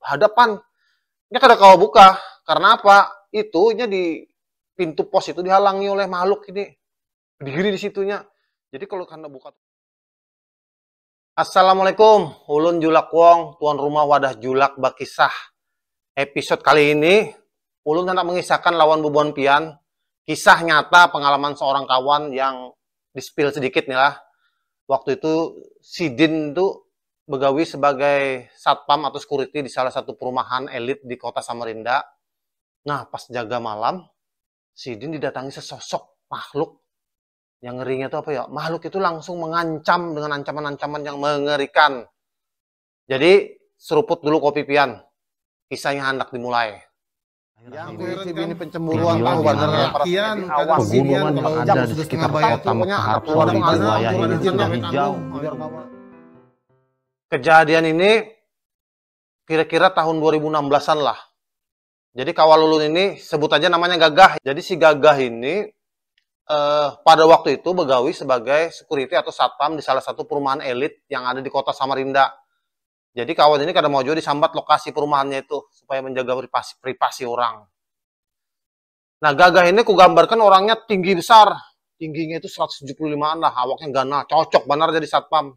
hadapan. Nya kada kau buka. Karena apa? Itunya di pintu pos itu dihalangi oleh makhluk ini. Berdiri di situnya. Jadi kalau karena buka. Assalamualaikum, ulun Julak Wong, tuan rumah wadah Julak Bakisah. Episode kali ini, ulun hendak mengisahkan lawan bubuan pian, kisah nyata pengalaman seorang kawan yang di-spill sedikit nih lah. Waktu itu, si Din tuh begawi sebagai satpam atau security di salah satu perumahan elit di kota Samarinda. Nah, pas jaga malam, si Din didatangi sesosok makhluk. Yang ngerinya itu apa ya? Makhluk itu langsung mengancam dengan ancaman-ancaman yang mengerikan. Jadi, seruput dulu kopi pian. Kisahnya hendak dimulai. Yang ini pencemburuan tahu benar para pegunungan yang ada di sekitar kota Makassar di wilayah ini sudah hijau. Kejadian ini kira-kira tahun 2016-an lah. Jadi kawal ulun ini sebut aja namanya Gagah. Jadi si Gagah ini pada waktu itu begawi sebagai security atau satpam di salah satu perumahan elit yang ada di kota Samarinda. Jadi kawan ini kada mau juga disambat lokasi perumahannya itu supaya menjaga privasi orang. Nah, Gagah ini kugambarkan orangnya tinggi besar. Tingginya itu 175-an lah, awaknya ganal, cocok benar jadi satpam.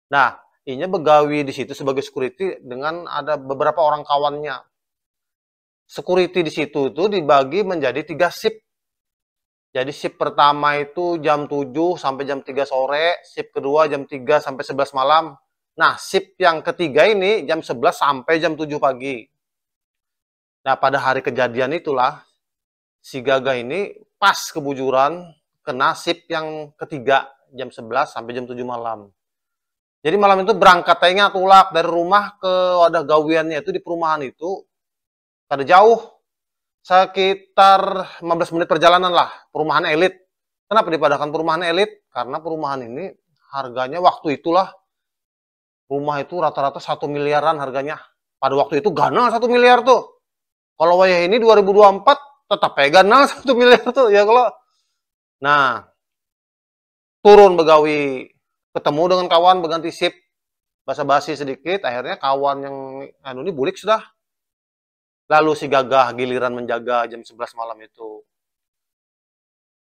Nah, ini begawi di situ sebagai security dengan ada beberapa orang kawannya. Security di situ itu dibagi menjadi 3 shift. Jadi shift pertama itu jam 7 sampai jam 3 sore, shift kedua jam 3 sampai 11 malam. Nah, shift yang ketiga ini jam 11 sampai jam 7 pagi. Nah, pada hari kejadian itulah, si Gagah ini pas kebujuran kena shift yang ketiga, jam 11 sampai jam 7 malam. Jadi malam itu berangkat tanya tulak dari rumah ke wadah gawiannya itu di perumahan itu, kada jauh, sekitar 15 menit perjalanan lah, perumahan elit. Kenapa dipadahkan perumahan elit? Karena perumahan ini harganya waktu itulah, rumah itu rata-rata 1 miliaran harganya. Pada waktu itu ganal 1 miliar tuh. Kalau wayah ini 2024 tetap ganal 1 miliar tuh ya kalau. Nah, turun begawi, ketemu dengan kawan berganti shift, basa-basi sedikit, akhirnya kawan yang ini bulik sudah. Lalu si Gagah giliran menjaga jam 11 malam itu.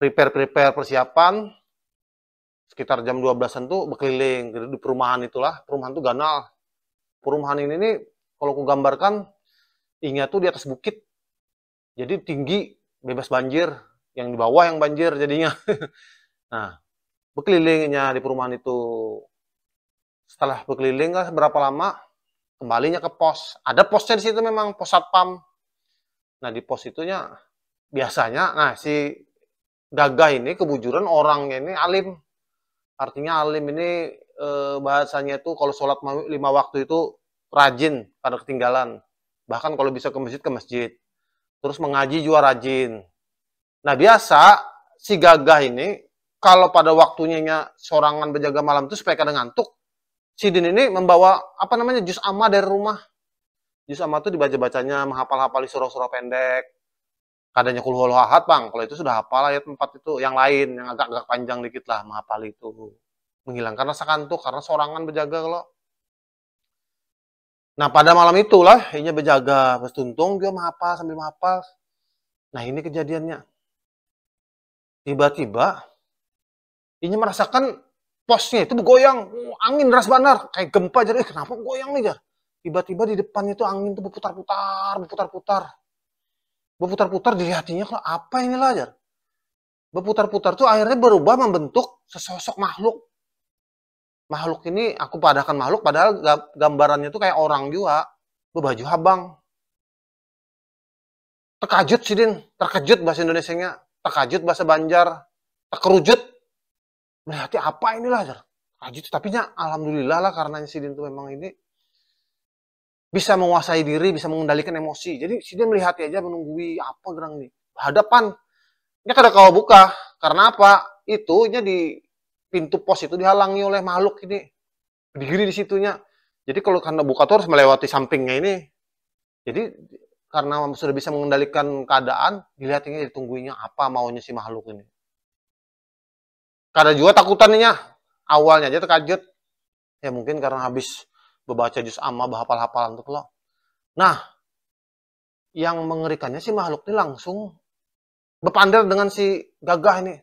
Prepare persiapan, sekitar jam 12-an tuh berkeliling di perumahan itulah. Perumahan tuh ganal. Perumahan ini nih, kalau aku gambarkan, tingginya tuh di atas bukit. Jadi tinggi, bebas banjir. Yang di bawah yang banjir jadinya. Nah, berkelilingnya di perumahan itu. Setelah berkeliling lah berapa lama, kembalinya ke pos. Ada posnya di situ memang, pos satpam. Nah, di pos itunya, biasanya, nah si Gagah ini kebujuran orangnya ini alim. Artinya alim ini bahasanya itu kalau sholat 5 waktu itu rajin, pada ketinggalan. Bahkan kalau bisa ke masjid. Terus mengaji juga rajin. Nah biasa si Gagah ini kalau pada waktunya sorangan berjaga malam itu supaya kadang ngantuk, si Din ini membawa apa namanya juz amma dari rumah. Juz amma itu dibaca-bacanya, menghafal-hafali surah-surah pendek. Kadanya kul huwallahu ahad, Bang. Kalau itu sudah hafal ayat 4 itu. Yang lain, yang agak-agak panjang dikit lah, menghafal itu. Menghilangkan rasa kantuk, karena sorangan berjaga kalau. Nah, pada malam itulah, ini berjaga. Pas tuntung, dia menghafal sambil menghafal. Nah, ini kejadiannya. Tiba-tiba, ini merasakan posnya itu bergoyang. Angin deras benar. Kayak gempa. Jadi, kenapa goyang nih, Jar? Tiba-tiba di depannya itu angin itu berputar-putar. Berputar-putar dilihatnya kalau apa ini lah, Jar? Berputar-putar tuh akhirnya berubah membentuk sesosok makhluk. Makhluk ini aku padahkan makhluk padahal gambarannya tuh kayak orang juga, berbaju habang. Terkejut sih Din, terkejut bahasa Indonesianya, terkejut bahasa Banjar, terkerujut. Melihatnya apa inilah, Jar? Terkejut, tapi alhamdulillah lah karena si Din tuh memang ini bisa menguasai diri, bisa mengendalikan emosi. Jadi si dia melihat aja menunggui apa gerang nih. Hadapan. Dia kada kau buka. Karena apa? Itunya di pintu pos itu dihalangi oleh makhluk ini. Berdiri di situnya. Jadi kalau karena buka tuh harus melewati sampingnya ini. Jadi karena sudah bisa mengendalikan keadaan, dilihatnya ditungguinya apa maunya si makhluk ini. Kada juga takutannya. Awalnya aja terkejut. Ya mungkin karena habis membaca juz amma, hafal-hafalan tuh kalau. Nah, yang mengerikannya si makhluk ini langsung berpander dengan si Gagah ini.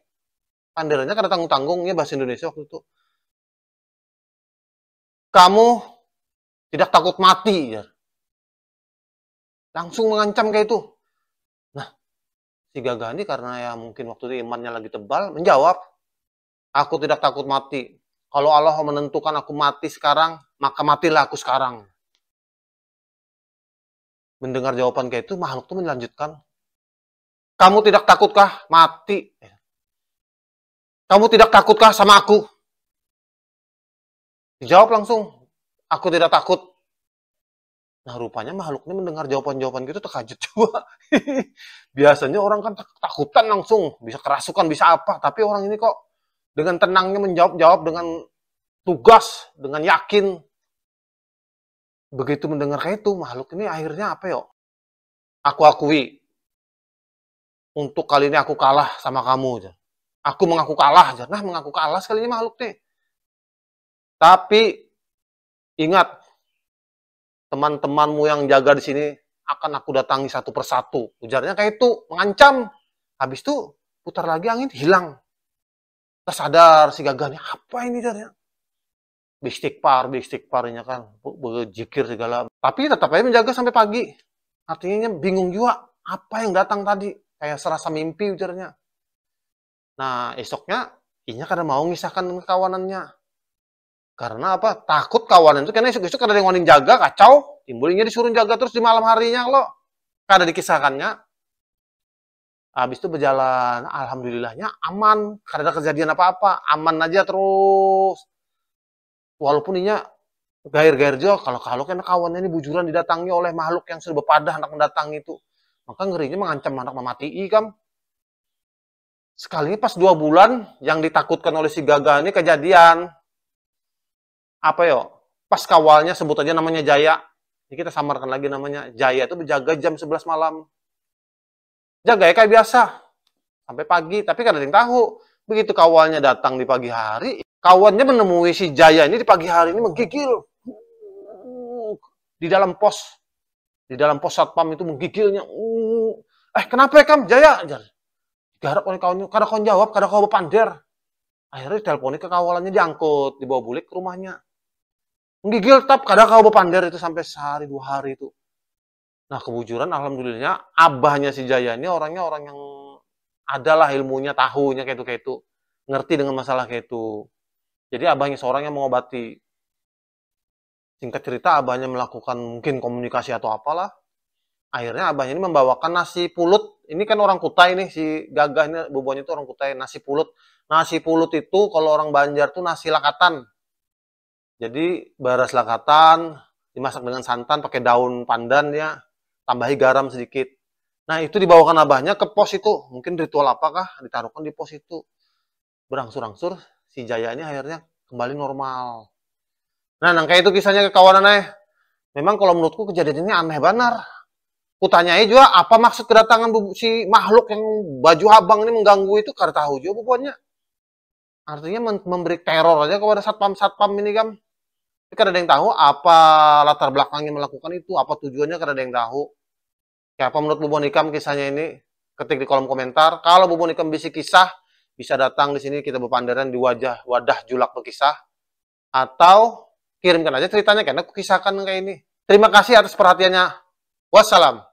Panderannya kada tanggung-tanggung, ya bahasa Indonesia waktu itu. Kamu tidak takut mati, ya. Langsung mengancam kayak itu. Nah, si Gagah ini karena ya mungkin waktu itu imannya lagi tebal, menjawab, aku tidak takut mati. Kalau Allah menentukan aku mati sekarang, maka matilah aku sekarang. Mendengar jawaban kayak itu, makhluk itu melanjutkan, kamu tidak takutkah mati? Kamu tidak takutkah sama aku? Dijawab langsung, aku tidak takut. Nah, rupanya makhluk ini mendengar jawaban-jawaban gitu terkejut juga. Biasanya orang kan takutan langsung, bisa kerasukan, bisa apa. Tapi orang ini kok dengan tenangnya menjawab-jawab dengan tugas, dengan yakin. Begitu mendengar kayak itu, makhluk ini akhirnya apa yo? Aku akui, untuk kali ini aku kalah sama kamu. Aku mengaku kalah. Nah, mengaku kalah sekali ini makhluk nih. Tapi, ingat, teman-temanmu yang jaga di sini akan aku datangi satu persatu. Ujarnya kayak itu, mengancam. Habis itu, putar lagi angin, hilang. Tersadar si Gagahnya, apa ini jarnya? Bistikparnya kan, berzikir segala. Tapi tetap aja menjaga sampai pagi. Artinya bingung juga, apa yang datang tadi? Kayak serasa mimpi ujarnya. Nah, esoknya, Inya kada mau ngisahkan dengan kawanannya. Karena apa? Takut kawanan itu, karena esok-esok kada ada yang ngonin jaga, kacau. Timbulnya disuruh jaga terus di malam harinya lo. Kada dikisahkannya. Habis itu berjalan, alhamdulillahnya aman. Kada ada kejadian apa-apa. Aman aja terus. Walaupun Inya gair-gair juga, kalau kan kawannya ini bujuran didatangi oleh makhluk yang sudah berpadah hendak mendatangi itu. Maka ngerinya mengancam hendak memati'i kam. Sekali pas 2 bulan, yang ditakutkan oleh si Gagah ini kejadian. Apa yo? Pas kawalnya sebut aja namanya Jaya. Ini kita samarkan lagi namanya. Jaya itu berjaga jam 11 malam. Jaga ya kayak biasa. Sampai pagi, tapi kan ada yang tahu. Begitu kawalnya datang di pagi hari, kawannya menemui si Jaya ini di pagi hari ini menggigil. Di dalam pos satpam itu menggigilnya. Kenapa ya Kam? Jaya? Garap oleh kawannya, kada kawan jawab, kada kawan berpander. Akhirnya diteleponin ke kawalannya, diangkut, dibawa bulik ke rumahnya. Menggigil tetap, kada kawan berpander itu sampai sehari 2 hari itu. Nah, kebujuran alhamdulillahnya, abahnya si Jaya ini orangnya orang yang adalah ilmunya, tahunya kayak itu. Ngerti dengan masalah kayak itu. Jadi abahnya seorang yang mengobati. Singkat cerita, abahnya melakukan mungkin komunikasi atau apalah. Akhirnya abahnya ini membawakan nasi pulut. Ini kan orang Kutai nih, si Gagah ini, bobonya itu orang Kutai, nasi pulut. Nasi pulut itu kalau orang Banjar tuh nasi lakatan. Jadi beras lakatan, dimasak dengan santan, pakai daun pandan ya, tambahi garam sedikit. Nah itu dibawakan abahnya ke pos itu. Mungkin ritual apakah, ditaruhkan di pos itu. Berangsur-angsur, si Jaya ini akhirnya kembali normal. Nah, kayak itu kisahnya ke kawanannya. Memang kalau menurutku kejadian ini aneh benar. Kutanyai juga apa maksud kedatangan si makhluk yang baju abang ini mengganggu itu, kada tahu juga bukuannya. Artinya memberi teror aja kepada satpam-satpam ini kan. Kada ada yang tahu apa latar belakangnya melakukan itu, apa tujuannya, kada ada yang tahu. Ya, apa menurut Bubon Ikam kisahnya ini? Ketik di kolom komentar. Kalau Bubon Ikam bisa kisah, bisa datang di sini kita berpandaran di wadah julak berkisah. Atau kirimkan aja ceritanya, karena aku kisahkan kayak ini. Terima kasih atas perhatiannya. Wassalam.